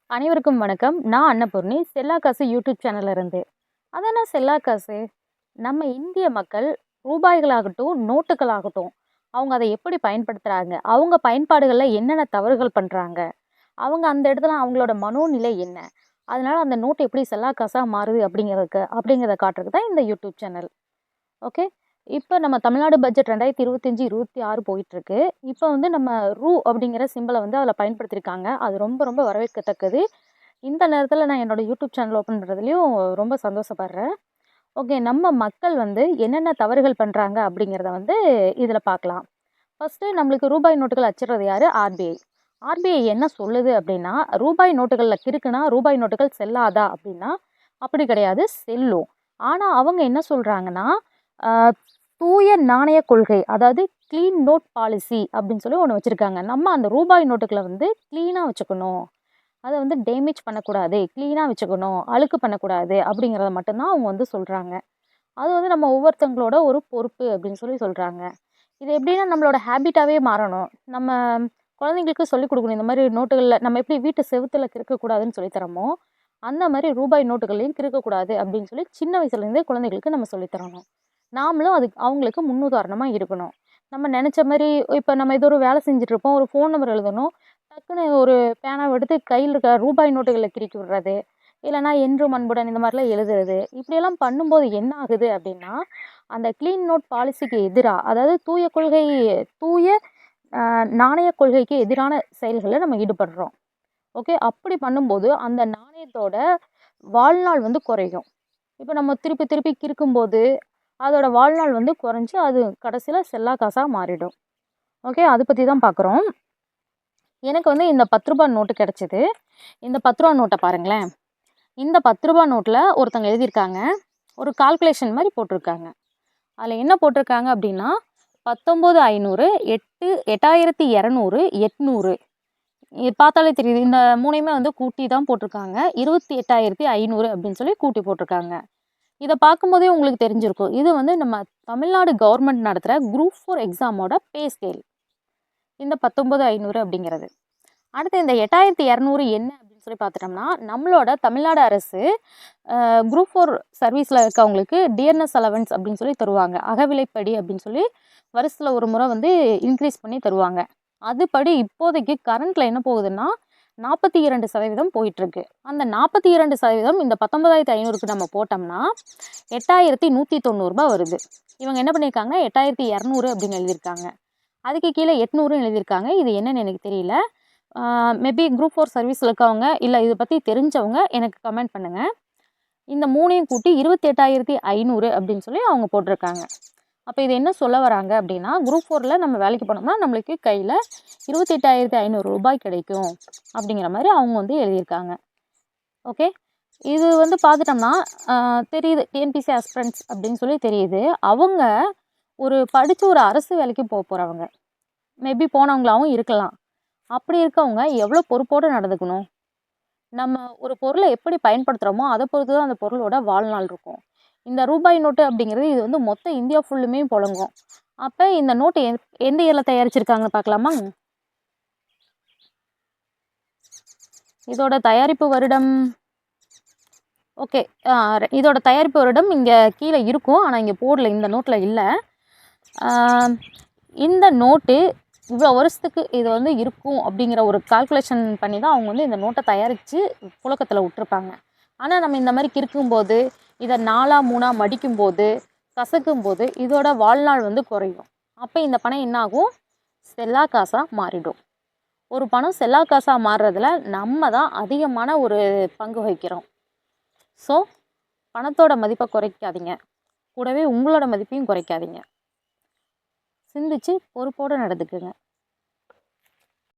அனைவருக்கும் வணக்கம். நான் அன்னபூர்ணி. செல்லா காசு யூடியூப் சேனல்ல இருந்து. அதான செல்லா காசு? நம்ம இந்திய மக்கள் ரூபாய்களாகட்டும், நோட்டுகளாகட்டும், அவங்க அத எப்படி பயன்படுத்துறாங்க? அவங்க பயன்பாடுகள்ல என்னென்ன தவறுகள் பண்றாங்க? அவங்க அந்த இடத்துல அவங்களோட மனோநிலை என்ன? அதனால அந்த நோட்டு எப்படி செல்லா காசா மாறுது அப்படிங்கிறத காட்டுறதுக்கு தான் இந்த யூடியூப் சேனல். ஓகே. இப்ப நம்ம தமிழ்நாடு பட்ஜெட் 2025, 26 போயிட்டுருக்கு. இப்ப வந்து நம்ம அப்படிங்கிற சிம்பல வந்து அதில பயன்படுத்தியிருக்காங்க. அது ரொம்ப ரொம்ப வரவேற்கத்தக்கது. இந்த நேரத்தில நான் என்னோட யூடியூப் சேனல் ஓப்பன் பண்றதுலயும் ரொம்ப சந்தோஷப்படுறேன். ஓகே. நம்ம மக்கள் வந்து என்னென்ன தவறுகள் பண்றாங்க அப்படிங்கிறத வந்து இதில பார்க்கலாம். ஃபர்ஸ்ட்டு நம்மளுக்கு ரூபாய் நோட்டுகள் அச்சிடுறது யாரு? ஆர்பிஐ. ஆர்பிஐ என்ன சொல்லுது அப்படின்னா, ரூபாய் நோட்டுகள்ல கிறுக்குனா, ரூபாய் நோட்டுகள் செல்லாதா அப்படின்னா, அப்படி கிடையாது, செல்லும். ஆனா அவங்க என்ன சொல்றாங்கன்னா, அ தூய நாணய கொள்கை, அதாவது கிளீன் நோட் பாலிசி அப்படின்னு சொல்லி ஒண்ணு வச்சிருக்காங்க. நம்ம அந்த ரூபாய் நோட்டுகள வந்து கிளீனா வச்சுக்கணும். அத வந்து டேமேஜ் பண்ணக்கூடாது. கிளீனா வச்சுக்கணும். அழுக்கு பண்ணக்கூடாது அப்படிங்கிறத மட்டும் தான் அவங்க வந்து சொல்றாங்க. அது வந்து நம்ம ஒவ்வொருத்தவங்களோட ஒரு பொறுப்பு அப்படின்னு சொல்லி சொல்றாங்க. இது எப்படின்னா நம்மளோட ஹேபிட்டாவே மாறணும். நம்ம குழந்தைங்களுக்கு சொல்லிக் குடுக்கணும். இந்த மாரி நோட்டுகள்ல நம்ம எப்படி வீட்டு செவுத்துல கிறுக்கக்கூடாதுன்னு சொல்லி தர்றோமோ, அந்த மாரி ரூபாய் நோட்டுகள்லயும் கிறுக்கக்கூடாது அப்படின்னு சொல்லி சின்ன வயசுலேருந்தே குழந்தைகளுக்கு நம்ம சொல்லி தரணும். நாமளும் அதுக்கு அவங்களுக்கு முன்னுதாரணமா இருக்கணும். நம்ம நெனச்ச மாரி இப்ப நம்ம ஏதோ ஒரு வேலை செஞ்சுட்டுருப்போம். ஒரு ஃபோன் நம்பர் எழுதணும். டக்குனு ஒரு பேனாவ எடுத்து கையில இருக்க ரூபாய் நோட்டுகள கிறுக்கி விடுறது. இல்லன்னா என்றும் அன்புடன் இந்த மாரிலாம் எழுதுறது. இப்படியெல்லாம் பண்ணும்போது என்ன ஆகுது அப்படின்னா, அந்த கிளீன் நோட் பாலிசிக்கு எதிரா, அதாவது தூய அ நாணய கொள்கைக்கு எதிரான செயல்கள்ல நம்ம ஈடுபடுறோம். ஓகே. அப்படி பண்ணும்போது அந்த நாணயத்தோட வாழ்நாள் வந்து குறையும். இப்ப நம்ம திருப்பி திருப்பி கிறுக்கும்போது, அதோட வாழ்நாள் வந்து குறைஞ்சு, அது கடைசியில செல்லா காசா மாறிடும். ஓகே. அத பத்தி தான் பார்க்குறோம். எனக்கு வந்து இந்த ரூ. 10 நோட்டு கிடைச்சது. இந்த ரூ. 10 நோட்ட பாருங்களேன். இந்த ரூ. 10 நோட்ல ஒருத்தவங்க எழுதியிருக்காங்க. ஒரு கால்குலேஷன் மாரி போட்டிருக்காங்க. அதில என்ன போட்டிருக்காங்க அப்படின்னா, 19,500, 8,200, 800. இது பார்த்தாலே தெரியுது. இந்த 3யுமே வந்து கூட்டி தான் போட்டிருக்காங்க. 28,500 அப்படின்னு சொல்லி கூட்டி போட்டிருக்காங்க. இத பார்க்கும்போதே உங்களுக்கு தெரிஞ்சிருக்கும். இது வந்து நம்ம தமிழ்நாடு கவர்மெண்ட் நடத்துற குரூப் 4 எக்ஸாமோட பே ஸ்கேல். இந்த 19,500 அப்படிங்கிறது. அடுத்து இந்த 8,200 என்ன அப்படின்னு சொல்லி பார்த்துட்டோம்னா, நம்மளோட தமிழ்நாடு அரசு குரூப் 4 சர்வீஸ்ல இருக்கவங்களுக்கு டியர்னஸ் அலவன்ஸ் அப்படின்னு சொல்லி தருவாங்க. அகவிலைப்படி அப்படின்னு சொல்லி வருஷத்துல ஒரு முறை வந்து இன்க்ரீஸ் பண்ணி தருவாங்க. அதுபடி இப்போதைக்கு கரண்ட்ல என்ன போகுதுன்னா, 42% போயிட்டுருக்கு. அந்த 42% இந்த 19,500க்கு நம்ம போட்டோம்னா, ரூ. 8,190 வருது. இவங்க என்ன பண்ணியிருக்காங்க, 8,200 அப்படின்னு எழுதியிருக்காங்க. அதுக்கு கீழ 800ன்னு எழுதியிருக்காங்க. இது என்னன்னு எனக்கு தெரியல. மேபி குரூப் 4 சர்வீஸ்ல இருக்கவங்க, இல்ல இத பத்தி தெரிஞ்சவங்க எனக்கு கமெண்ட் பண்ணுங்க. இந்த 3யும் கூட்டி 28,500 அப்படின்னு சொல்லி அவங்க போட்டிருக்காங்க. அப்ப இது என்ன சொல்ல வராங்க அப்படின்னா, குரூப் 4ல நம்ம வேலைக்கு போனோம்னா, நம்மளுக்கு கையில ரூ. 28,500 கிடைக்கும். அப்படிங்கிற மாரி அவங்க வந்து எழுதியிருக்காங்க. ஓகே. இது வந்து பார்த்துட்டோம்னா, தெரியுது டிஎன்பிஎஸ்சி ஆஸ்பிரண்ட்ஸ் அப்படின்னு சொல்லி தெரியுது. அவங்க படிச்சு ஒரு அரசு வேலைக்கு போறவங்க. மேபி போனவங்களாவும் இருக்கலாம். அப்படி இருக்கவங்க எவ்வளோ பொறுப்போட நடந்துக்கணும்? நம்ம ஒரு பொருள எப்படி பயன்படுத்துறோமோ, அத பொறுத்து தான் அந்த பொருளோட வாழ்நாள் இருக்கும். இந்த ரூபாய் நோட்டு அப்படிங்கிறது இது வந்து மொத்த இந்தியா ஃபுல்லுமே புழங்கும். அப்ப இந்த நோட்டு எந்த இயர்ல தயாரிச்சிருக்காங்கன்னு பார்க்கலாமா? இதோட தயாரிப்பு வருடம் ஓகே. இதோட தயாரிப்பு வருடம் இங்க கீழ இருக்கும். ஆனா இங்க போடல. இந்த நோட்ல இல்ல. ஆ இந்த நோட்டு இவ்வளோ வருஷத்துக்கு இது வந்து இருக்கும் அப்படிங்கிற ஒரு கால்குலேஷன் பண்ணி தான் அவங்க வந்து இந்த நோட்டை தயாரித்து புழக்கத்தில் விட்டுருப்பாங்க. ஆனால் நம்ம இந்த மாதிரி கிறுக்கும்போது, இதை 4ஆ 3ஆ மடிக்கும்போது, கசக்கும்போது இதோட வாழ்நாள் வந்து குறையும். அப்போ இந்த பணம் என்ன ஆகும்? செல்லா காசாக மாறிடும். ஒரு பணம் செல்லா காசாக மாறுறதுல நம்ம தான் அதிகமான ஒரு பங்கு வகிக்கிறோம். ஸோ பணத்தோட மதிப்பை குறைக்காதீங்க. கூடவே உங்களோட மதிப்பையும் குறைக்காதீங்க. சிந்திச்சு பொறுப்போடு நடந்துக்குங்க.